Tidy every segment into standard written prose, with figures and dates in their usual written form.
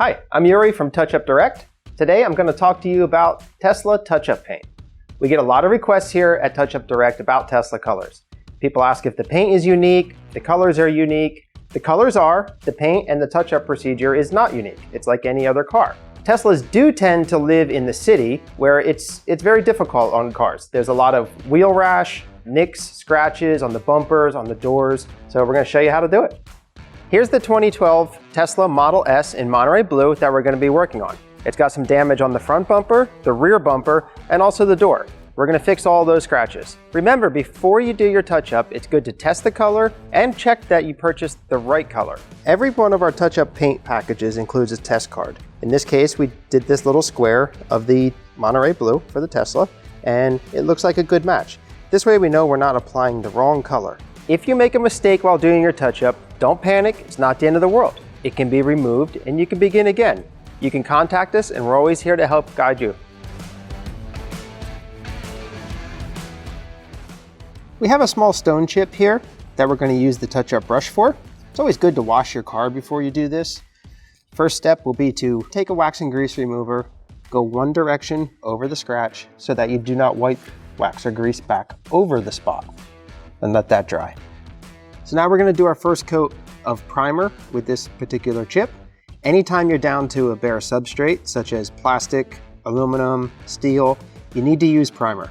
Hi, I'm Yuri from TouchUpDirect. Today I'm going to talk to you about Tesla touch-up paint. We get a lot of requests here at TouchUpDirect about Tesla colors. People ask if the paint is unique, the colors are unique. The colors are, the paint and the touch-up procedure is not unique. It's like any other car. Teslas do tend to live in the city where it's very difficult on cars. There's a lot of wheel rash, nicks, scratches on the bumpers, on the doors. So we're going to show you how to do it. Here's the 2012 Tesla Model S in Monterey Blue that we're going to be working on. It's got some damage on the front bumper, the rear bumper, and also the door. We're going to fix all those scratches. Remember, before you do your touch-up, it's good to test the color and check that you purchased the right color. Every one of our touch-up paint packages includes a test card. In this case, we did this little square of the Monterey Blue for the Tesla, and it looks like a good match. This way we know we're not applying the wrong color. If you make a mistake while doing your touch-up, don't panic, it's not the end of the world. It can be removed and you can begin again. You can contact us and we're always here to help guide you. We have a small stone chip here that we're going to use the touch-up brush for. It's always good to wash your car before you do this. First step will be to take a wax and grease remover, go one direction over the scratch so that you do not wipe wax or grease back over the spot, and let that dry. So now we're going to do our first coat of primer with this particular chip. Anytime you're down to a bare substrate, such as plastic, aluminum, steel, you need to use primer.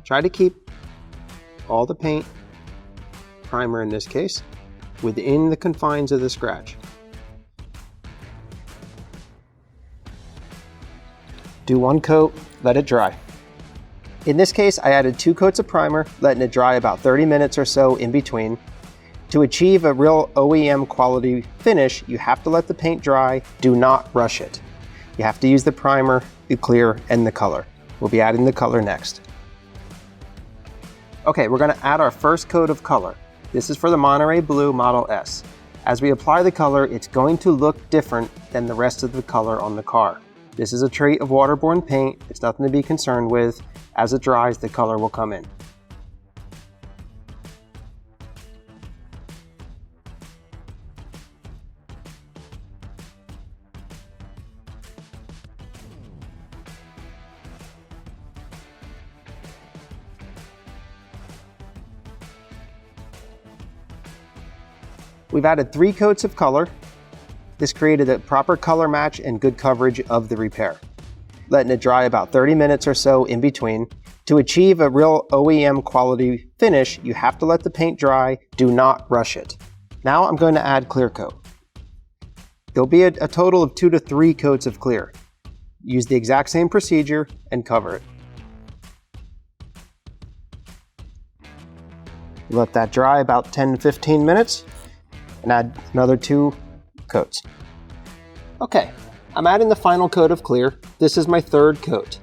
Try to keep all the paint, primer in this case, within the confines of the scratch. Do one coat, let it dry. In this case, I added 2 coats of primer, letting it dry about 30 minutes or so in between. To achieve a real OEM quality finish, you have to let the paint dry. Do not rush it. You have to use the primer, the clear, and the color. We'll be adding the color next. Okay, we're going to add our first coat of color. This is for the Monterey Blue Model S. As we apply the color, it's going to look different than the rest of the color on the car. This is a trait of Waterborne paint. It's nothing to be concerned with. As it dries, the color will come in. We've added 3 coats of color. This created a proper color match and good coverage of the repair. Letting it dry about 30 minutes or so in between. To achieve a real OEM quality finish, you have to let the paint dry. Do not rush it. Now I'm going to add clear coat. There'll be a total of 2 to 3 coats of clear. Use the exact same procedure and cover it. Let that dry about 10 to 15 minutes and add another 2 coats. Okay, I'm adding the final coat of clear. This is my 3rd coat.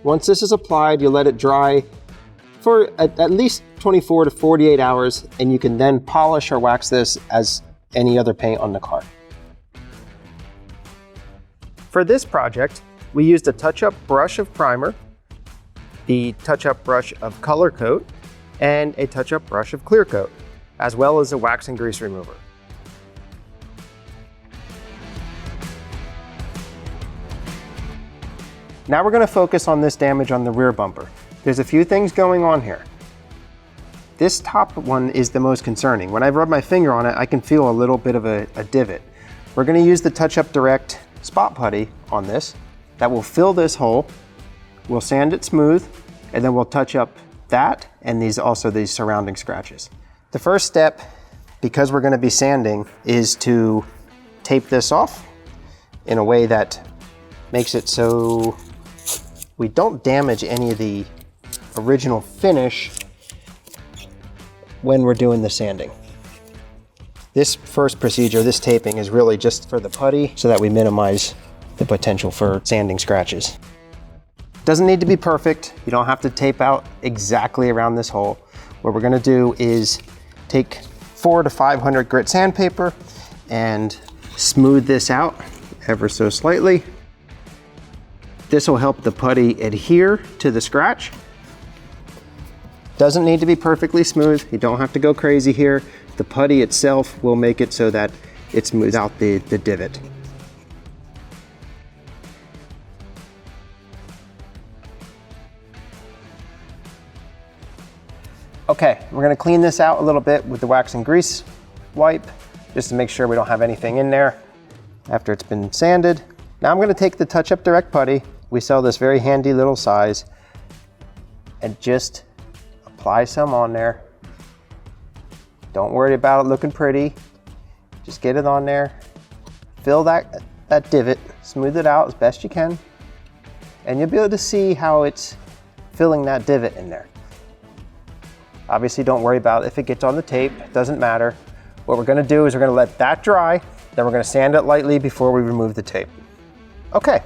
Once this is applied, you let it dry for at least 24 to 48 hours, and you can then polish or wax this as any other paint on the car. For this project, we used a touch-up brush of primer, the touch-up brush of color coat, and a touch-up brush of clear coat, as well as a wax and grease remover. Now we're going to focus on this damage on the rear bumper. There's a few things going on here. This top one is the most concerning. When I rub my finger on it, I can feel a little bit of a divot. We're going to use the TouchUpDirect spot putty on this. That will fill this hole. We'll sand it smooth, and then we'll touch up that and these surrounding scratches. The first step, because we're going to be sanding, is to tape this off in a way that makes it so we don't damage any of the original finish when we're doing the sanding. This first procedure, this taping, is really just for the putty so that we minimize the potential for sanding scratches. Doesn't need to be perfect. You don't have to tape out exactly around this hole. What we're going to do is take 400 to 500 grit sandpaper and smooth this out ever so slightly. This will help the putty adhere to the scratch. Doesn't need to be perfectly smooth. You don't have to go crazy here. the putty itself will make it so that it smooths out the divot. Okay, we're gonna clean this out a little bit with the wax and grease wipe, just to make sure we don't have anything in there after it's been sanded. Now I'm gonna take the TouchUpDirect putty. We sell this very handy little size, and just apply some on there. Don't worry about it looking pretty. Just get it on there. Fill that divot, smooth it out as best you can, and you'll be able to see how it's filling that divot in there. Obviously, don't worry about it if it gets on the tape, it doesn't matter. What we're gonna do is we're gonna let that dry, then we're gonna sand it lightly before we remove the tape. Okay,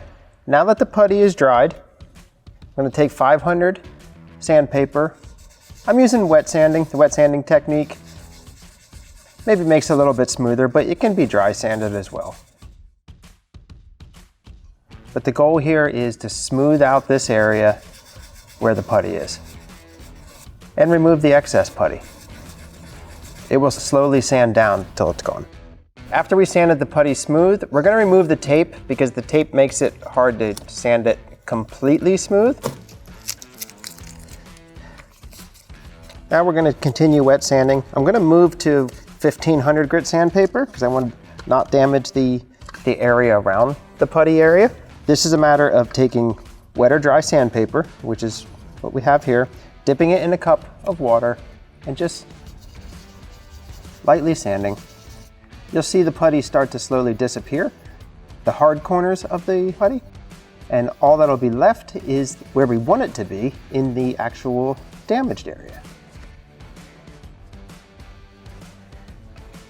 now that the putty is dried, I'm gonna take 500 sandpaper. I'm using wet sanding, the wet sanding technique. Maybe it makes it a little bit smoother, but it can be dry sanded as well. But the goal here is to smooth out this area where the putty is and remove the excess putty. It will slowly sand down until it's gone. After we sanded the putty smooth, we're gonna remove the tape because the tape makes it hard to sand it completely smooth. Now we're gonna continue wet sanding. I'm gonna move to 1500 grit sandpaper because I want to not damage the area around the putty area. This is a matter of taking wet or dry sandpaper, which is what we have here, dipping it in a cup of water and just lightly sanding. You'll see the putty start to slowly disappear, the hard corners of the putty, and all that'll be left is where we want it to be in the actual damaged area.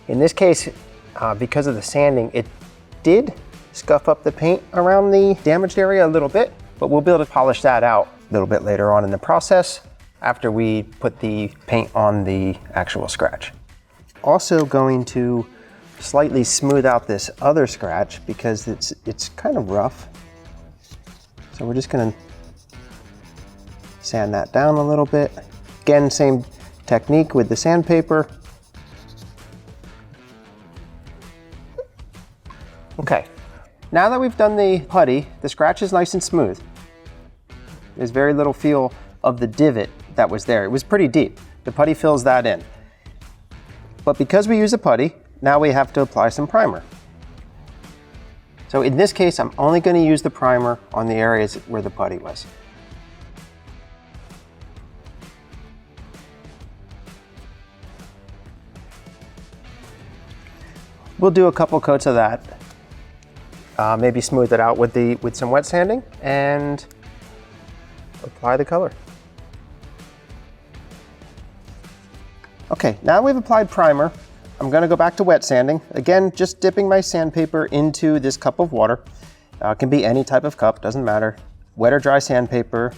In this case, because of the sanding, it did scuff up the paint around the damaged area a little bit, but we'll be able to polish that out a little bit later on in the process after we put the paint on the actual scratch. Also going to slightly smooth out this other scratch because it's kind of rough. So we're just gonna sand that down a little bit. Again, same technique with the sandpaper. Okay, now that we've done the putty, the scratch is nice and smooth. There's very little feel of the divot that was there. It was pretty deep. The putty fills that in. But because we use a putty, now we have to apply some primer. So in this case, I'm only going to use the primer on the areas where the putty was. We'll do a couple coats of that. Maybe smooth it out with some wet sanding and apply the color. Okay, now we've applied primer. I'm gonna go back to wet sanding. Again, just dipping my sandpaper into this cup of water. It can be any type of cup, doesn't matter. Wet or dry sandpaper.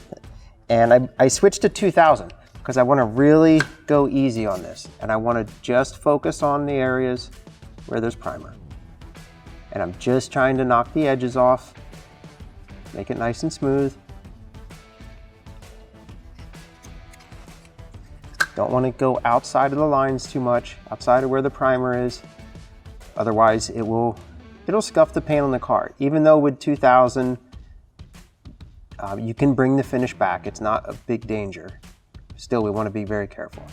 And I switched to 2000 because I wanna really go easy on this. And I wanna just focus on the areas where there's primer. And I'm just trying to knock the edges off, make it nice and smooth. Don't want to go outside of the lines too much, outside of where the primer is. Otherwise, it'll scuff the paint on the car. Even though with 2000, you can bring the finish back. It's not a big danger. Still, we want to be very careful.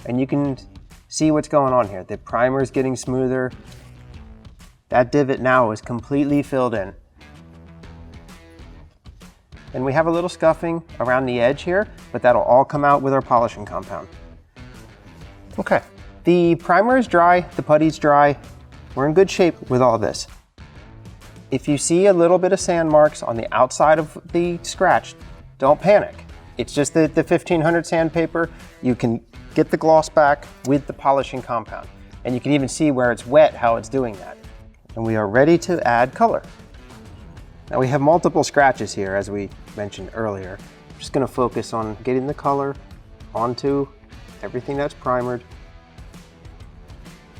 And you can see what's going on here. The primer is getting smoother. That divot now is completely filled in. And we have a little scuffing around the edge here, but that'll all come out with our polishing compound. Okay, the primer is dry, the putty's dry. We're in good shape with all of this. If you see a little bit of sand marks on the outside of the scratch, don't panic. It's just the 1500 sandpaper. You can get the gloss back with the polishing compound. And you can even see where it's wet, how it's doing that. And we are ready to add color. Now we have multiple scratches here, as we mentioned earlier. I'm just gonna focus on getting the color onto everything that's primered.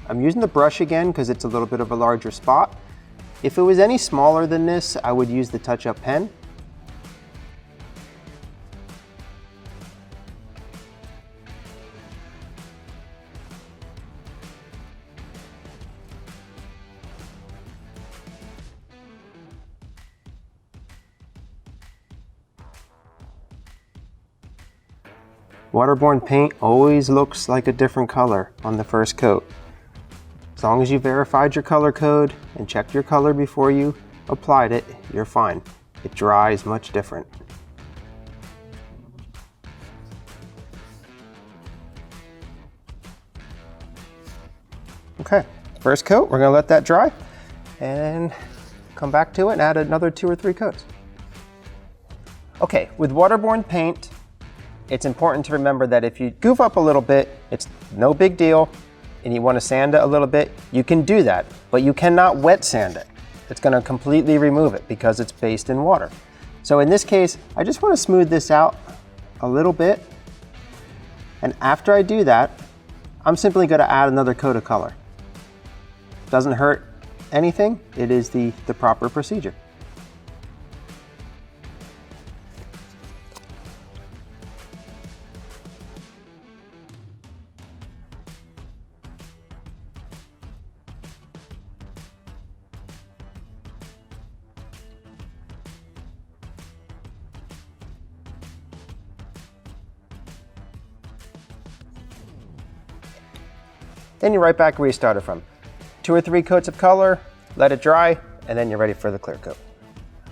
I'm using the brush again because it's a little bit of a larger spot. If it was any smaller than this, I would use the touch-up pen. Waterborne paint always looks like a different color on the first coat. As long as you verified your color code and checked your color before you applied it, you're fine. It dries much different. Okay, first coat, we're gonna let that dry and come back to it and add another 2 or 3 coats. Okay, with Waterborne paint, it's important to remember that if you goof up a little bit, it's no big deal, and you want to sand it a little bit, you can do that, but you cannot wet sand it. It's going to completely remove it because it's based in water. So in this case, I just want to smooth this out a little bit, and after I do that, I'm simply going to add another coat of color. Doesn't hurt anything, it is the proper procedure. Then you're right back where you started from. 2 or 3 coats of color, let it dry, and then you're ready for the clear coat.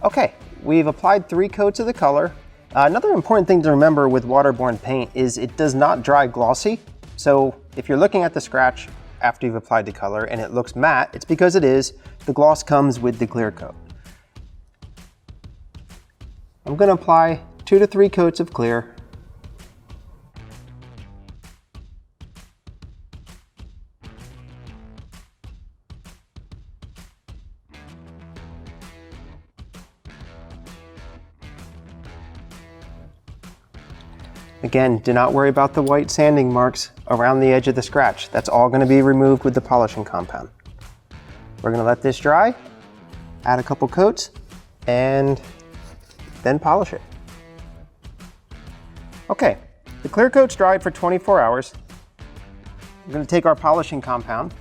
Okay, we've applied 3 coats of the color. Another important thing to remember with Waterborne paint is it does not dry glossy. So if you're looking at the scratch after you've applied the color and it looks matte, it's because it is. The gloss comes with the clear coat. I'm going to apply 2 to 3 coats of clear. Again, do not worry about the white sanding marks around the edge of the scratch. That's all going to be removed with the polishing compound. We're going to let this dry, add a couple coats, and then polish it. Okay, the clear coat's dried for 24 hours. We're going to take our polishing compound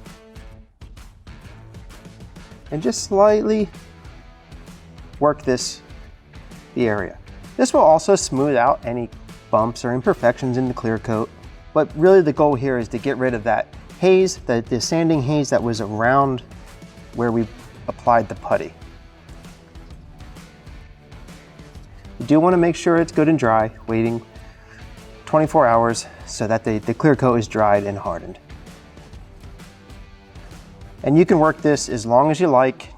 and just slightly work the area. This will also smooth out any bumps or imperfections in the clear coat, but really the goal here is to get rid of that haze, the sanding haze that was around where we applied the putty. You do want to make sure it's good and dry, waiting 24 hours so that the clear coat is dried and hardened. And you can work this as long as you like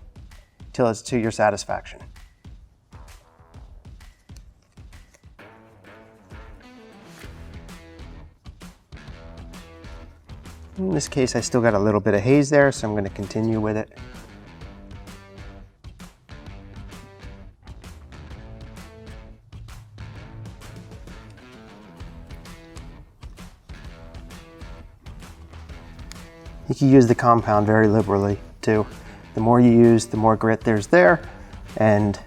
till it's to your satisfaction. In this case, I still got a little bit of haze there, so I'm going to continue with it. You can use the compound very liberally too. The more you use, the more grit there's there, and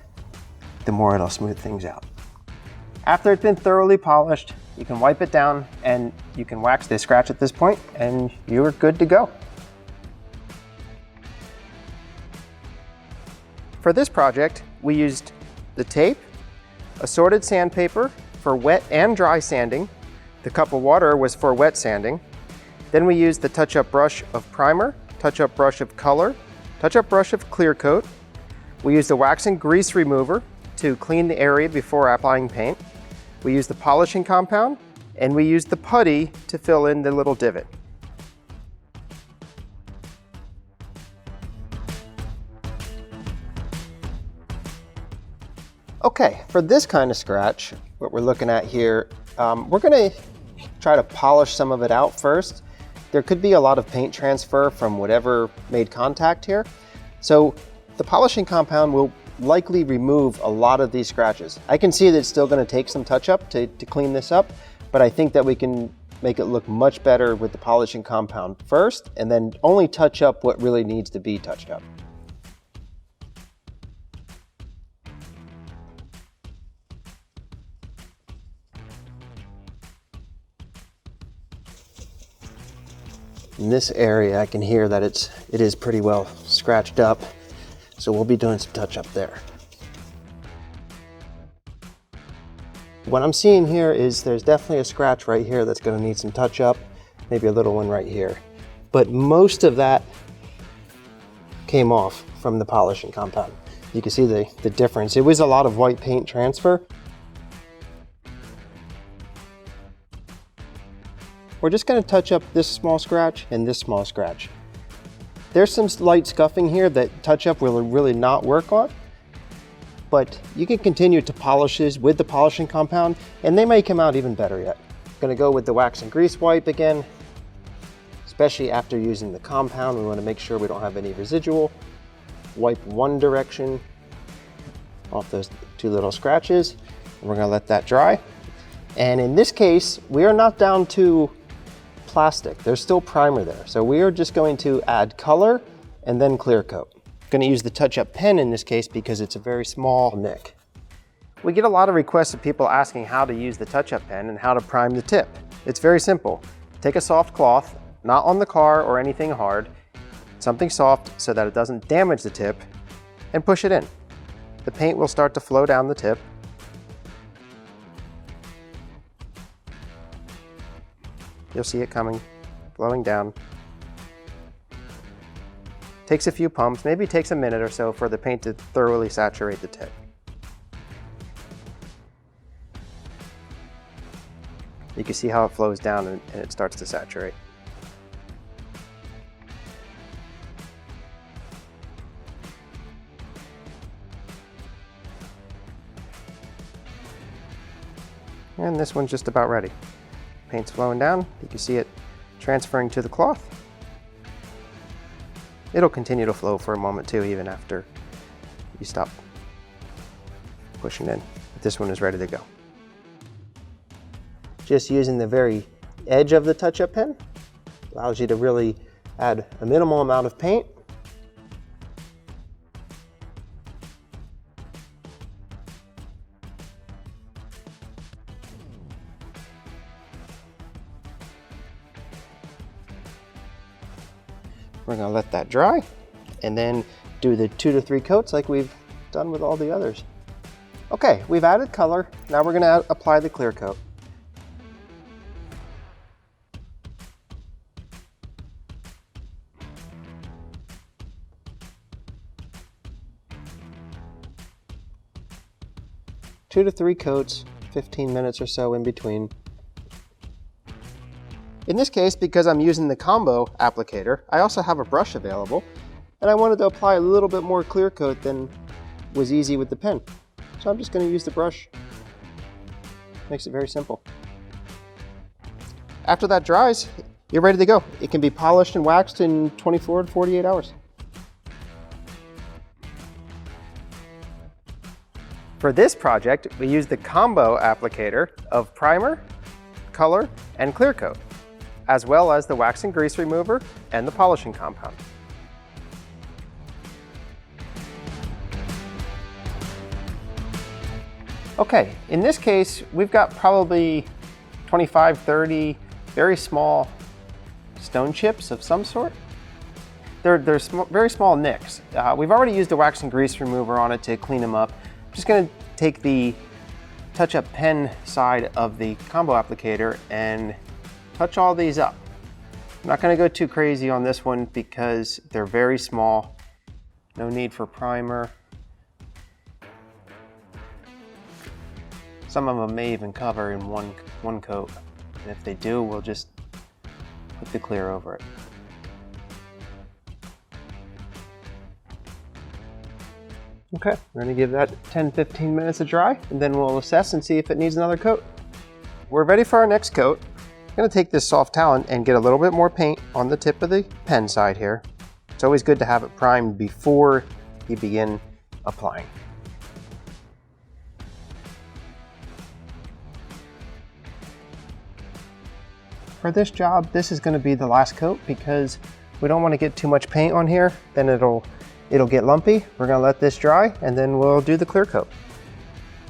the more it'll smooth things out. After it's been thoroughly polished, you can wipe it down and you can wax the scratch at this point and you're good to go. For this project, we used the tape, assorted sandpaper for wet and dry sanding. The cup of water was for wet sanding. Then we used the touch-up brush of primer, touch-up brush of color, touch-up brush of clear coat. We used the wax and grease remover to clean the area before applying paint. We used the polishing compound, and we used the putty to fill in the little divot. Okay, for this kind of scratch, what we're looking at here, we're gonna try to polish some of it out first. There could be a lot of paint transfer from whatever made contact here. So the polishing compound will likely remove a lot of these scratches. I can see that it's still going to take some touch-up to clean this up, but I think that we can make it look much better with the polishing compound first, and then only touch up what really needs to be touched up. In this area, I can hear that it is pretty well scratched up. So we'll be doing some touch up there. What I'm seeing here is there's definitely a scratch right here that's going to need some touch up, maybe a little one right here. But most of that came off from the polishing compound. You can see the difference. It was a lot of white paint transfer. We're just going to touch up this small scratch and this small scratch. There's some light scuffing here that touch up will really not work on, but you can continue to polish this with the polishing compound and they may come out even better yet. Going to go with the wax and grease wipe again, especially after using the compound. We want to make sure we don't have any residual. Wipe one direction off those two little scratches. And we're going to let that dry. And in this case, we are not down to plastic. There's still primer there. So we are just going to add color and then clear coat. I'm going to use the touch-up pen in this case because it's a very small nick. We get a lot of requests of people asking how to use the touch-up pen and how to prime the tip. It's very simple. Take a soft cloth, not on the car or anything hard, something soft so that it doesn't damage the tip, and push it in. The paint will start to flow down the tip. You'll see it coming, flowing down. Takes a few pumps, maybe takes a minute or so for the paint to thoroughly saturate the tip. You can see how it flows down and it starts to saturate. And this one's just about ready. Paint's flowing down. You can see it transferring to the cloth. It'll continue to flow for a moment too, even after you stop pushing in. But this one is ready to go. Just using the very edge of the touch-up pen allows you to really add a minimal amount of paint. We're going to let that dry and then do the 2 to 3 coats like we've done with all the others. Okay, we've added color. Now we're going to apply the clear coat. Two to 3 coats, 15 minutes or so in between. In this case, because I'm using the combo applicator, I also have a brush available, and I wanted to apply a little bit more clear coat than was easy with the pen. So I'm just going to use the brush. Makes it very simple. After that dries, you're ready to go. It can be polished and waxed in 24 to 48 hours. For this project, we used the combo applicator of primer, color, and clear coat, as well as the wax and grease remover and the polishing compound. Okay, in this case, we've got probably 25, 30 very small stone chips of some sort. They're very small nicks. We've already used the wax and grease remover on it to clean them up. I'm just gonna take the touch-up pen side of the combo applicator and touch all these up. I'm not going to go too crazy on this one because they're very small. No need for primer. Some of them may even cover in one coat. And if they do, we'll just put the clear over it. Okay, we're going to give that 10-15 minutes to dry, and then we'll assess and see if it needs another coat. We're ready for our next coat. I'm going to take this soft towel and get a little bit more paint on the tip of the pen side here. It's always good to have it primed before you begin applying. For this job, this is going to be the last coat because we don't want to get too much paint on here, then it'll get lumpy. We're going to let this dry and then we'll do the clear coat.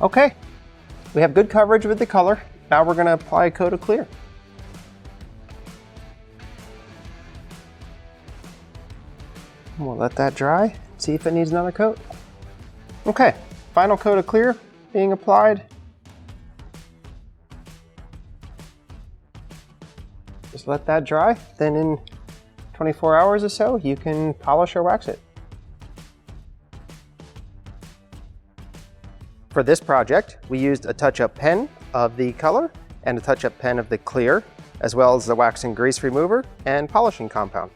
Okay, we have good coverage with the color. Now we're going to apply a coat of clear. We'll let that dry, see if it needs another coat. Okay, final coat of clear being applied. Just let that dry. Then in 24 hours or so, you can polish or wax it. For this project, we used a touch-up pen of the color and a touch-up pen of the clear, as well as the wax and grease remover and polishing compound.